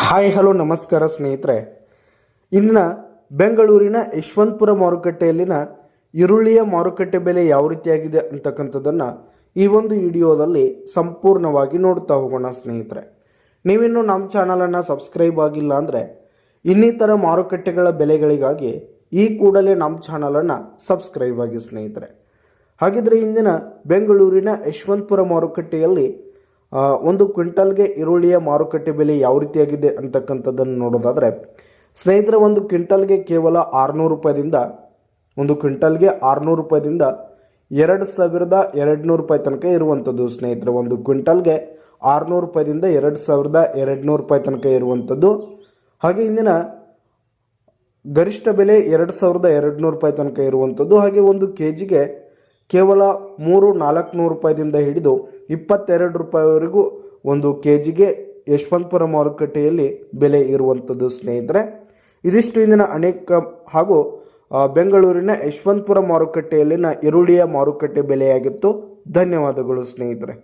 Hi hello ನಮಸ್ಕಾರ ಸ್ನೇಹಿತರೆ. ಇಂದಿನ ಬೆಂಗಳೂರಿನ ಯಶವಂತಪುರ ಮಾರುಕಟ್ಟೆಯಲ್ಲಿನ ಈರುಳ್ಳಿಯ ಮಾರುಕಟ್ಟೆ ಬೆಲೆ ಯಾವ ರೀತಿಯಾಗಿದೆ ಅಂತಕ್ಕಂಥದ್ದನ್ನು ಈ ಒಂದು ವಿಡಿಯೋದಲ್ಲಿ ಸಂಪೂರ್ಣವಾಗಿ ನೋಡ್ತಾ ಹೋಗೋಣ ಸ್ನೇಹಿತರೆ. ನೀವಿನ್ನೂ ನಮ್ಮ ಚಾನಲನ್ನು ಸಬ್ಸ್ಕ್ರೈಬ್ ಆಗಿಲ್ಲ ಅಂದರೆ ಇನ್ನಿತರ ಮಾರುಕಟ್ಟೆಗಳ ಬೆಲೆಗಳಿಗಾಗಿ ಈ ಕೂಡಲೇ ನಮ್ಮ ಚಾನಲನ್ನು ಸಬ್ಸ್ಕ್ರೈಬ್ ಆಗಿ ಸ್ನೇಹಿತರೆ. ಹಾಗಿದ್ರೆ ಇಂದಿನ ಬೆಂಗಳೂರಿನ ಯಶವಂತಪುರ ಮಾರುಕಟ್ಟೆಯಲ್ಲಿ ಒಂದು ಕ್ವಿಂಟಲ್ಗೆ ಈರುಳ್ಳಿಯ ಮಾರುಕಟ್ಟೆ ಬೆಲೆ ಯಾವ ರೀತಿಯಾಗಿದೆ ಅಂತಕ್ಕಂಥದ್ದನ್ನು ನೋಡೋದಾದರೆ ಸ್ನೇಹಿತರೆ, ಒಂದು ಕ್ವಿಂಟಲ್ಗೆ ಕೇವಲ 600 ರೂಪಾಯಿದಿಂದ ರೂಪಾಯಿದಿಂದ 2200 ರೂಪಾಯಿ ತನಕ ಇರುವಂಥದ್ದು ಸ್ನೇಹಿತರೆ. ಒಂದು ಕ್ವಿಂಟಲ್ಗೆ 600 ರೂಪಾಯಿದಿಂದ 2200 ರೂಪಾಯಿ ತನಕ ಇರುವಂಥದ್ದು. ಹಾಗೆ ಇಂದಿನ ಗರಿಷ್ಠ ಬೆಲೆ 2200 ರೂಪಾಯಿ ತನಕ ಇರುವಂಥದ್ದು. ಹಾಗೆ ಒಂದು ಕೆ ಜಿಗೆ ಕೇವಲ 300-400 ರೂಪಾಯಿದಿಂದ ಹಿಡಿದು 22 ರೂಪಾಯಿವರೆಗೂ ಒಂದು ಕೆ ಜಿಗೆ ಯಶವಂತಪುರ ಮಾರುಕಟ್ಟೆಯಲ್ಲಿ ಬೆಲೆ ಇರುವಂಥದ್ದು ಸ್ನೇಹಿತರೆ. ಇದಿಷ್ಟು ಇಂದಿನ ಅನೇಕ ಹಾಗೂ ಬೆಂಗಳೂರಿನ ಯಶವಂತಪುರ ಮಾರುಕಟ್ಟೆಯಲ್ಲಿನ ಈರುಳ್ಳಿಯ ಮಾರುಕಟ್ಟೆ ಬೆಲೆಯಾಗಿತ್ತು. ಧನ್ಯವಾದಗಳು ಸ್ನೇಹಿತರೆ.